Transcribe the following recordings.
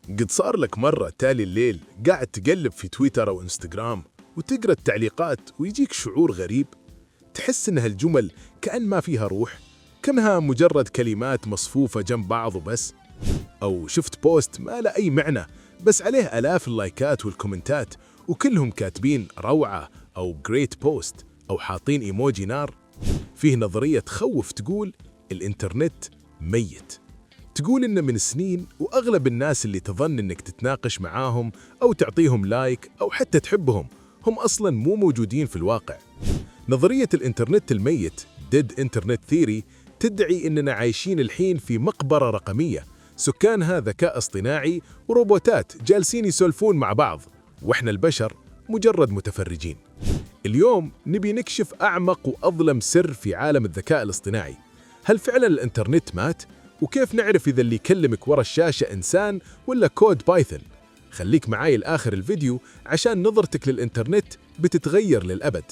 قد صار لك مرة تالي الليل قاعد تقلب في تويتر أو إنستغرام وتقرأ التعليقات ويجيك شعور غريب، تحس إن هالجمل كأن ما فيها روح، كأنها مجرد كلمات مصفوفة جنب بعض وبس. أو شفت بوست ما له أي معنى بس عليه آلاف اللايكات والكومنتات وكلهم كاتبين روعة أو great post أو حاطين إيموجي نار. فيه نظرية تخوف تقول الإنترنت ميت، تقول إن من سنين وأغلب الناس اللي تظن إنك تتناقش معاهم أو تعطيهم لايك أو حتى تحبهم هم أصلاً مو موجودين في الواقع. نظرية الإنترنت الميت Dead Internet Theory تدعي إننا عايشين الحين في مقبرة رقمية، سكانها ذكاء اصطناعي وروبوتات جالسين يسولفون مع بعض، وإحنا البشر مجرد متفرجين. اليوم نبي نكشف أعمق وأظلم سر في عالم الذكاء الاصطناعي. هل فعلاً الإنترنت مات؟ وكيف نعرف إذا اللي يكلمك ورا الشاشة إنسان ولا كود بايثون؟ خليك معاي لآخر الفيديو عشان نظرتك للإنترنت بتتغير للأبد.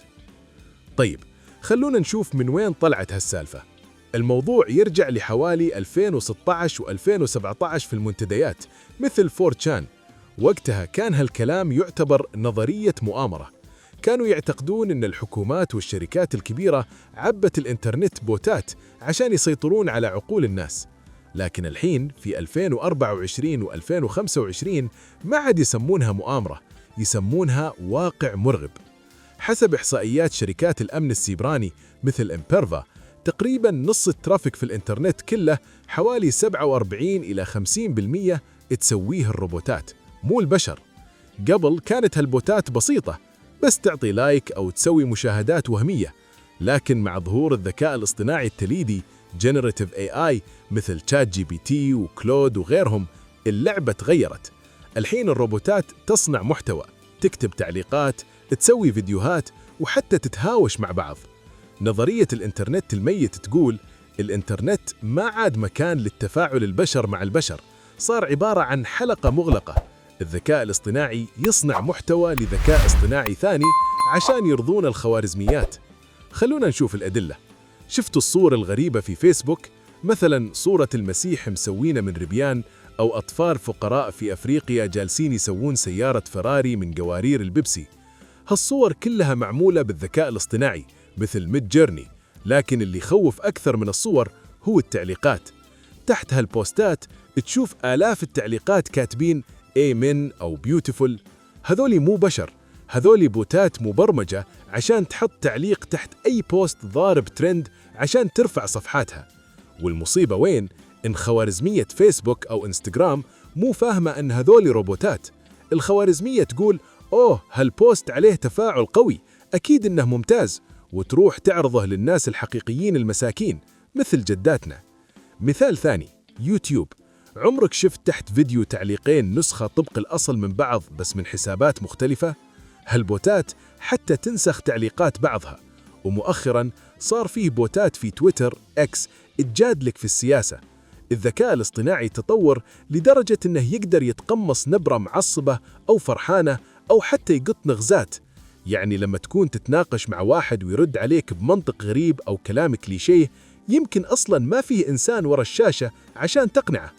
طيب، خلونا نشوف من وين طلعت هالسالفة. الموضوع يرجع لحوالي 2016 و2017 في المنتديات مثل 4chan. وقتها كان هالكلام يعتبر نظرية مؤامرة، كانوا يعتقدون أن الحكومات والشركات الكبيرة عبت الإنترنت بوتات عشان يسيطرون على عقول الناس. لكن الحين في 2024 و2025 ما عاد يسمونها مؤامرة، يسمونها واقع مرعب. حسب إحصائيات شركات الأمن السيبراني مثل إمبيرفا، تقريباً نص الترافيك في الإنترنت كله، حوالي 47 إلى 50% تسويه الروبوتات مو البشر. قبل كانت هالبوتات بسيطة، بس تعطي لايك أو تسوي مشاهدات وهمية، لكن مع ظهور الذكاء الاصطناعي التليدي Generative AI مثل ChatGPT وكلود وغيرهم، اللعبة تغيرت. الحين الروبوتات تصنع محتوى، تكتب تعليقات، تسوي فيديوهات، وحتى تتهاوش مع بعض. نظرية الإنترنت الميت تقول الإنترنت ما عاد مكان للتفاعل البشر مع البشر، صار عبارة عن حلقة مغلقة. الذكاء الاصطناعي يصنع محتوى لذكاء اصطناعي ثاني عشان يرضون الخوارزميات. خلونا نشوف الأدلة. شفتوا الصور الغريبة في فيسبوك؟ مثلا صورة المسيح مسوينة من ربيان، أو أطفال فقراء في أفريقيا جالسين يسوون سيارة فراري من قوارير البيبسي. هالصور كلها معمولة بالذكاء الاصطناعي مثل ميد جيرني، لكن اللي يخوف أكثر من الصور هو التعليقات. تحت هالبوستات تشوف آلاف التعليقات كاتبين آمين أو بيوتيفول. هذولي مو بشر، هذولي بوتات مبرمجة عشان تحط تعليق تحت أي بوست ضارب ترند عشان ترفع صفحاتها. والمصيبة وين؟ إن خوارزمية فيسبوك أو إنستغرام مو فاهمة أن هذولي روبوتات. الخوارزمية تقول أوه هالبوست عليه تفاعل قوي، أكيد إنه ممتاز، وتروح تعرضه للناس الحقيقيين المساكين مثل جداتنا. مثال ثاني، يوتيوب. عمرك شفت تحت فيديو تعليقين نسخة طبق الأصل من بعض بس من حسابات مختلفة؟ هالبوتات حتى تنسخ تعليقات بعضها. ومؤخراً صار فيه بوتات في تويتر إكس تجادلك في السياسة. الذكاء الاصطناعي تطور لدرجة إنه يقدر يتقمص نبرة معصبة أو فرحانة أو حتى يقط نغزات. يعني لما تكون تتناقش مع واحد ويرد عليك بمنطق غريب أو كلام كليشيه، يمكن أصلاً ما فيه إنسان ورا الشاشة عشان تقنعه.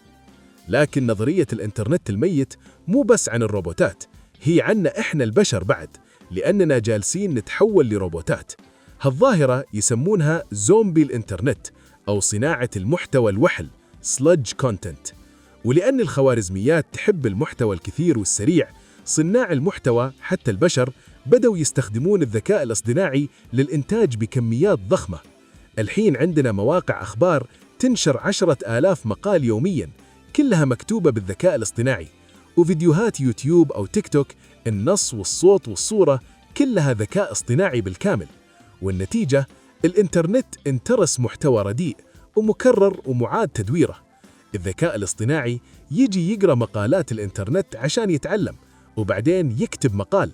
لكن نظرية الإنترنت الميت مو بس عن الروبوتات، هي عنا إحنا البشر بعد، لأننا جالسين نتحول لروبوتات. هالظاهرة يسمونها زومبي الإنترنت أو صناعة المحتوى الوحل sludge content. ولأن الخوارزميات تحب المحتوى الكثير والسريع، صناع المحتوى حتى البشر بدأوا يستخدمون الذكاء الاصطناعي للإنتاج بكميات ضخمة. الحين عندنا مواقع أخبار تنشر 10,000 مقال يومياً، كلها مكتوبة بالذكاء الاصطناعي، وفيديوهات يوتيوب أو تيك توك النص والصوت والصورة كلها ذكاء اصطناعي بالكامل. والنتيجة الإنترنت انترس محتوى رديء ومكرر ومعاد تدويره. الذكاء الاصطناعي يجي يقرأ مقالات الإنترنت عشان يتعلم، وبعدين يكتب مقال،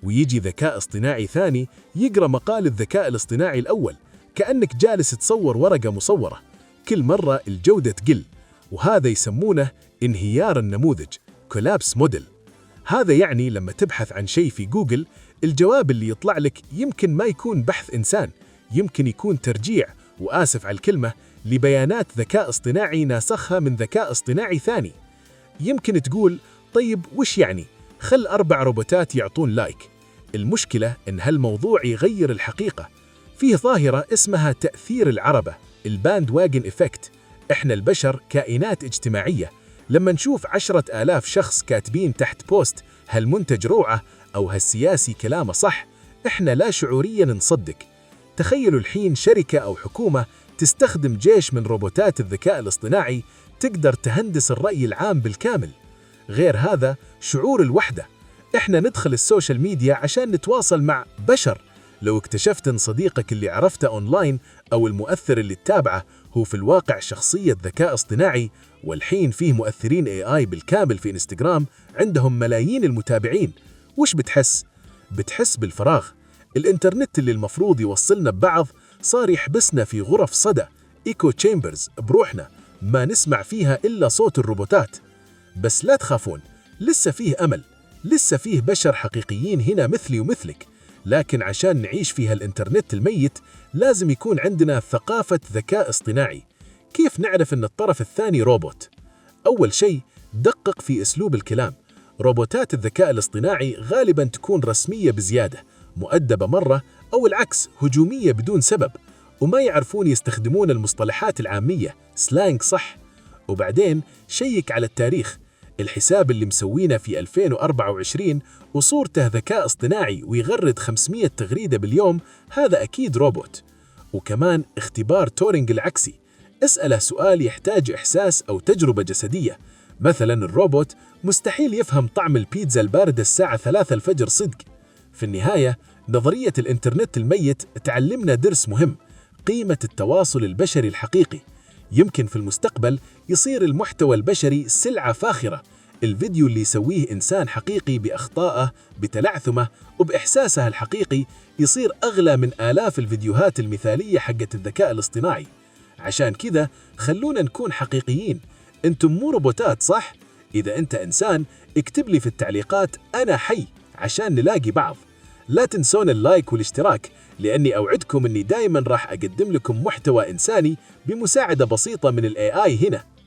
ويجي ذكاء اصطناعي ثاني يقرأ مقال الذكاء الاصطناعي الأول، كأنك جالس تصور ورقة مصورة. كل مرة الجودة تقل، وهذا يسمونه انهيار النموذج collapse model. هذا يعني لما تبحث عن شيء في جوجل، الجواب اللي يطلع لك يمكن ما يكون بحث إنسان، يمكن يكون ترجيع، وآسف على الكلمة، لبيانات ذكاء اصطناعي ناسخها من ذكاء اصطناعي ثاني. يمكن تقول طيب وش يعني؟ خل 4 روبوتات يعطون لايك. المشكلة إن هالموضوع يغير الحقيقة. فيه ظاهرة اسمها تأثير العربة، الباند واجن إفكت. إحنا البشر كائنات اجتماعية، لما نشوف 10,000 شخص كاتبين تحت بوست هالمنتج روعة أو هالسياسي كلامه صح، إحنا لا شعوريا نصدق. تخيلوا الحين شركة أو حكومة تستخدم جيش من روبوتات الذكاء الاصطناعي تقدر تهندس الرأي العام بالكامل. غير هذا شعور الوحدة. إحنا ندخل السوشيال ميديا عشان نتواصل مع بشر. لو اكتشفت إن صديقك اللي عرفته أونلاين أو المؤثر اللي تتابعه هو في الواقع شخصية ذكاء اصطناعي، والحين فيه مؤثرين AI بالكامل في إنستغرام عندهم ملايين المتابعين، وش بتحس؟ بتحس بالفراغ. الإنترنت اللي المفروض يوصلنا ببعض صار يحبسنا في غرف صدى، إيكو تشامبرز بروحنا، ما نسمع فيها إلا صوت الروبوتات. بس لا تخافون، لسه فيه أمل، لسه فيه بشر حقيقيين هنا مثلي ومثلك. لكن عشان نعيش في هالإنترنت الميت لازم يكون عندنا ثقافة ذكاء اصطناعي. كيف نعرف أن الطرف الثاني روبوت؟ أول شيء دقق في أسلوب الكلام. روبوتات الذكاء الاصطناعي غالباً تكون رسمية بزيادة، مؤدبة مرة، أو العكس هجومية بدون سبب، وما يعرفون يستخدمون المصطلحات العامية سلانج صح. وبعدين شيك على التاريخ. الحساب اللي مسوينه في 2024 وصورته ذكاء اصطناعي ويغرد 500 تغريدة باليوم، هذا أكيد روبوت. وكمان اختبار تورينج العكسي، اسأله سؤال يحتاج إحساس أو تجربة جسدية. مثلا الروبوت مستحيل يفهم طعم البيتزا الباردة الساعة 3 الفجر صدق. في النهاية نظرية الإنترنت الميت تعلمنا درس مهم، قيمة التواصل البشري الحقيقي. يمكن في المستقبل يصير المحتوى البشري سلعة فاخرة. الفيديو اللي يسويه إنسان حقيقي بأخطائه بتلعثمه وبإحساسه الحقيقي يصير أغلى من آلاف الفيديوهات المثالية حقت الذكاء الاصطناعي. عشان كذا خلونا نكون حقيقيين. أنتم مو روبوتات صح؟ إذا أنت إنسان اكتب لي في التعليقات أنا حي عشان نلاقي بعض. لا تنسون اللايك والاشتراك، لأني أوعدكم أني دايما راح أقدم لكم محتوى إنساني بمساعدة بسيطة من ال AI هنا.